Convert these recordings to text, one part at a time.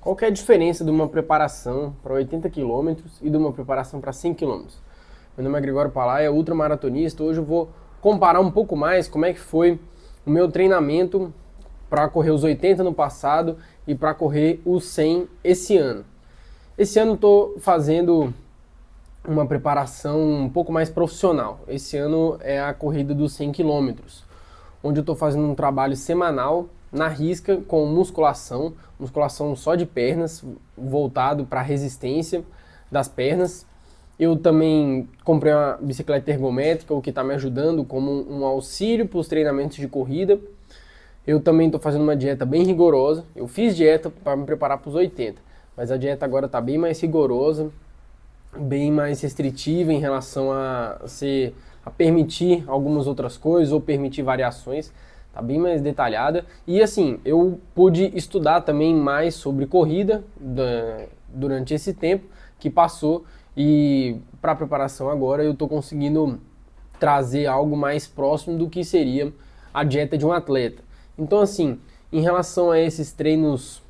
Qual que é a diferença de uma preparação para 80 quilômetros e de uma preparação para 100 quilômetros? Meu nome é Gregório Palaia, ultramaratonista. Hoje eu vou comparar um pouco mais como é que foi o meu treinamento para correr os 80 no passado e para correr os 100 esse ano. Esse ano eu estou fazendo uma preparação um pouco mais profissional. Esse ano é a corrida dos 100 quilômetros, onde eu estou fazendo um trabalho semanal na risca com musculação só de pernas, voltado para a resistência das pernas. Eu também comprei uma bicicleta ergométrica, o que está me ajudando como um auxílio para os treinamentos de corrida. Eu também estou fazendo uma dieta bem rigorosa. Eu fiz dieta para me preparar para os 80, mas a dieta agora está bem mais rigorosa, bem mais restritiva em relação a permitir algumas outras coisas ou permitir variações. Tá bem mais detalhada. E assim, eu pude estudar também mais sobre corrida durante esse tempo que passou, e para a preparação agora eu estou conseguindo trazer algo mais próximo do que seria a dieta de um atleta. Então assim, em relação a esses treinos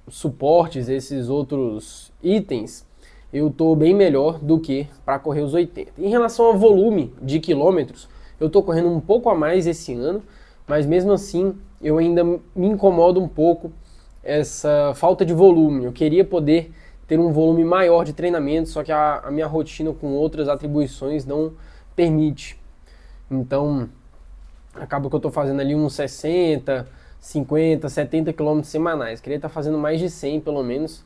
suportes, esses outros itens, eu estou bem melhor do que para correr os 80. Em relação ao volume de quilômetros, eu estou correndo um pouco a mais esse ano, mas mesmo assim eu ainda me incomodo um pouco essa falta de volume. Eu queria poder ter um volume maior de treinamento, só que a minha rotina com outras atribuições não permite. Então acaba que eu estou fazendo ali uns 60, 50, 70 quilômetros semanais. Queria estar fazendo mais de 100 pelo menos,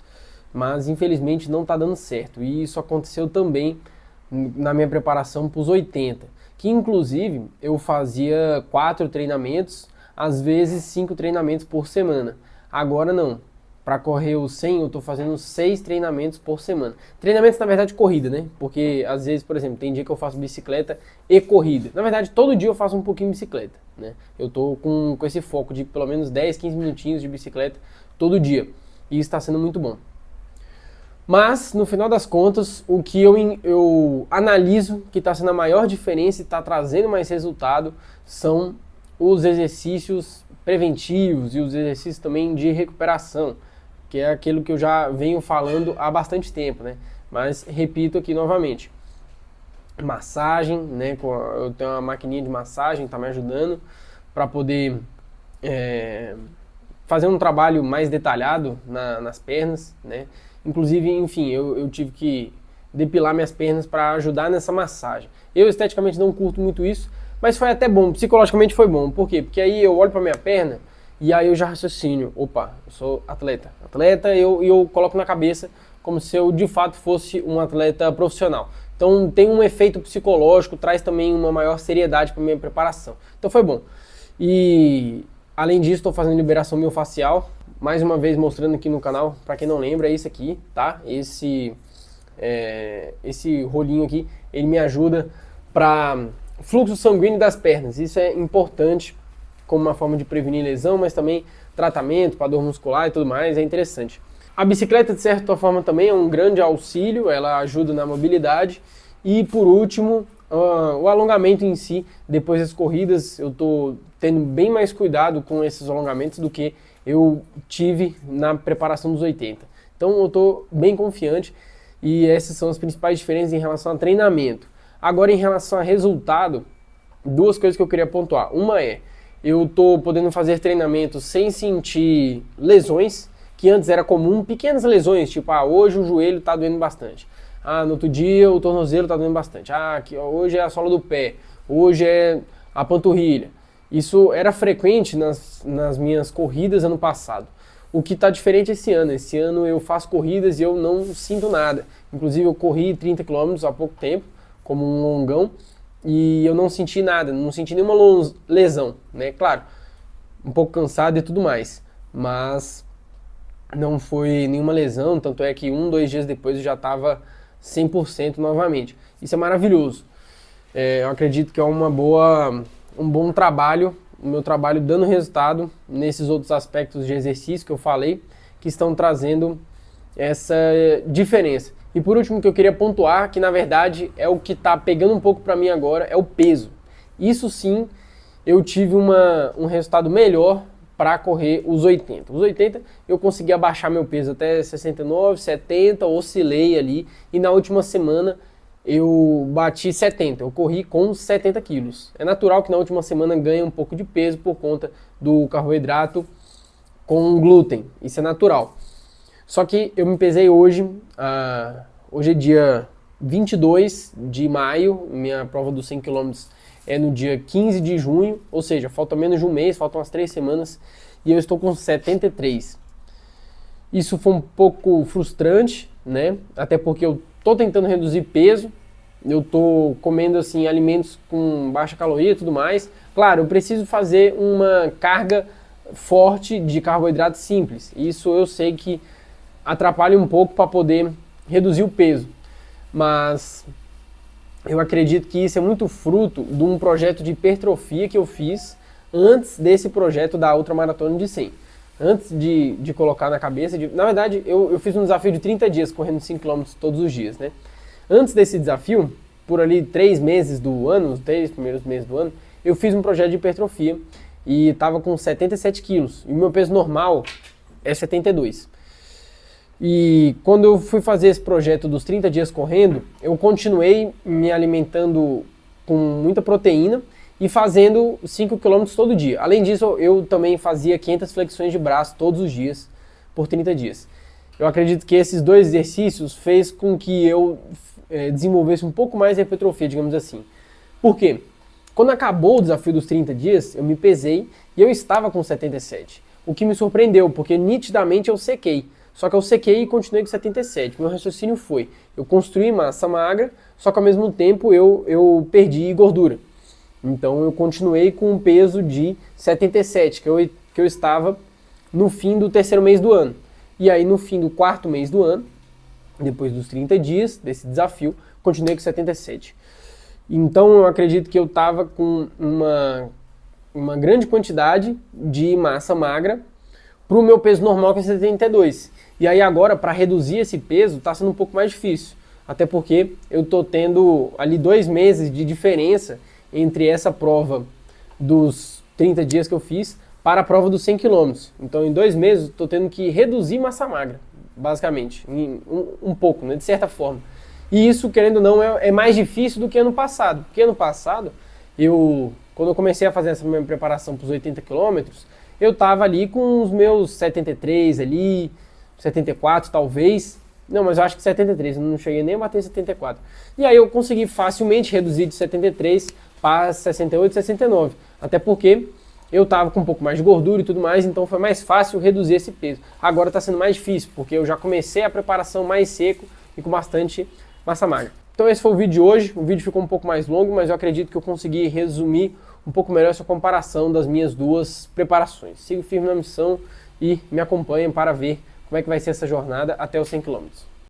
mas infelizmente não está dando certo. E isso aconteceu também na minha preparação para os 80, que inclusive eu fazia 4 treinamentos, às vezes 5 treinamentos por semana. Agora não. Para correr os 100 eu estou fazendo 6 treinamentos por semana. Treinamentos na verdade corrida, né? Porque às vezes, por exemplo, tem dia que eu faço bicicleta e corrida. Na verdade todo dia eu faço um pouquinho de bicicleta, né? Eu estou com esse foco de pelo menos 10, 15 minutinhos de bicicleta todo dia. E isso está sendo muito bom. Mas, no final das contas, o que eu analiso que está sendo a maior diferença e está trazendo mais resultado são os exercícios preventivos e os exercícios também de recuperação, que é aquilo que eu já venho falando há bastante tempo, né? Mas repito aqui novamente. Massagem, né? Eu tenho uma maquininha de massagem, está me ajudando para poder fazer um trabalho mais detalhado nas pernas, né? Inclusive, enfim, eu tive que depilar minhas pernas para ajudar nessa massagem. Eu esteticamente não curto muito isso, mas foi até bom, psicologicamente foi bom. Por quê? Porque aí eu olho para minha perna e aí eu já raciocínio, opa, eu sou atleta. Eu coloco na cabeça como se eu de fato fosse um atleta profissional. Então tem um efeito psicológico, traz também uma maior seriedade para minha preparação. Então foi bom. E além disso, estou fazendo liberação miofascial. Mais uma vez mostrando aqui no canal, para quem não lembra, é esse aqui, tá? Esse rolinho aqui, ele me ajuda para fluxo sanguíneo das pernas. Isso é importante como uma forma de prevenir lesão, mas também tratamento para dor muscular e tudo mais, é interessante. A bicicleta, de certa forma, também é um grande auxílio, ela ajuda na mobilidade. E por último, o alongamento em si. Depois das corridas, eu estou tendo bem mais cuidado com esses alongamentos do que eu tive na preparação dos 80. Então eu estou bem confiante e essas são as principais diferenças em relação a treinamento. Agora, em relação a resultado, duas coisas que eu queria pontuar. Uma é, eu estou podendo fazer treinamentos sem sentir lesões, que antes era comum, pequenas lesões, tipo, hoje o joelho está doendo bastante. No outro dia o tornozelo está doendo bastante. Hoje é a sola do pé, hoje é a panturrilha. Isso era frequente nas minhas corridas ano passado. O que está diferente esse ano. Esse ano eu faço corridas e eu não sinto nada. Inclusive eu corri 30 km há pouco tempo, como um longão, e eu não senti nada, não senti nenhuma lesão, né? Claro, um pouco cansado e tudo mais, mas não foi nenhuma lesão, tanto é que 2 dias depois eu já estava 100% novamente. Isso é maravilhoso. Eu acredito que é um bom trabalho, o meu trabalho dando resultado nesses outros aspectos de exercício que eu falei, que estão trazendo essa diferença. E por último, que eu queria pontuar, que na verdade é o que está pegando um pouco para mim agora, é o peso. Isso sim, eu tive um resultado melhor para correr os 80. Os 80 eu consegui abaixar meu peso até 69, 70, oscilei ali, e na última semana eu bati 70, eu corri com 70 quilos. É natural que na última semana ganhe um pouco de peso por conta do carboidrato com glúten, isso é natural. Só que eu me pesei hoje, hoje é dia 22 de maio, minha prova dos 100 km é no dia 15 de junho, ou seja, falta menos de um mês, faltam umas 3 semanas, e eu estou com 73. Isso foi um pouco frustrante, né? Até porque eu tô tentando reduzir peso, eu tô comendo assim alimentos com baixa caloria e tudo mais. Claro, eu preciso fazer uma carga forte de carboidrato simples. Isso eu sei que atrapalha um pouco para poder reduzir o peso. Mas eu acredito que isso é muito fruto de um projeto de hipertrofia que eu fiz antes desse projeto da ultramaratona de 100. Antes de colocar na cabeça, na verdade eu fiz um desafio de 30 dias correndo 5 km todos os dias, né? Antes desse desafio, por ali 3 meses do ano, os 3 primeiros meses do ano, eu fiz um projeto de hipertrofia e estava com 77 quilos. E o meu peso normal é 72. E quando eu fui fazer esse projeto dos 30 dias correndo, eu continuei me alimentando com muita proteína e fazendo 5 km todo dia. Além disso, eu também fazia 500 flexões de braço todos os dias, por 30 dias. Eu acredito que esses dois exercícios fez com que eu desenvolvesse um pouco mais de hipertrofia, digamos assim. Por quê? Quando acabou o desafio dos 30 dias, eu me pesei e eu estava com 77. O que me surpreendeu, porque nitidamente eu sequei. Só que eu sequei e continuei com 77. Meu raciocínio foi, eu construí massa magra, só que ao mesmo tempo eu perdi gordura. Então eu continuei com um peso de 77, que eu estava no fim do terceiro mês do ano. E aí no fim do quarto mês do ano, depois dos 30 dias desse desafio, continuei com 77. Então eu acredito que eu estava com uma grande quantidade de massa magra para o meu peso normal, que é 72. E aí agora, para reduzir esse peso, está sendo um pouco mais difícil. Até porque eu estou tendo ali 2 meses de diferença entre essa prova dos 30 dias que eu fiz para a prova dos 100 km. Então em 2 meses eu estou tendo que reduzir massa magra, basicamente, um pouco, né, de certa forma. E isso, querendo ou não, é mais difícil do que ano passado. Porque ano passado, quando eu comecei a fazer essa minha preparação para os 80 km, eu estava ali com os meus 73 ali, 74 talvez. Não, mas eu acho que 73, eu não cheguei nem a bater 74. E aí eu consegui facilmente reduzir de 73 para 68, 69. Até porque eu estava com um pouco mais de gordura e tudo mais, então foi mais fácil reduzir esse peso. Agora está sendo mais difícil, porque eu já comecei a preparação mais seco e com bastante massa magra. Então esse foi o vídeo de hoje. O vídeo ficou um pouco mais longo, mas eu acredito que eu consegui resumir um pouco melhor essa comparação das minhas duas preparações. Siga firme na missão e me acompanhem para ver como é que vai ser essa jornada até os 100 km.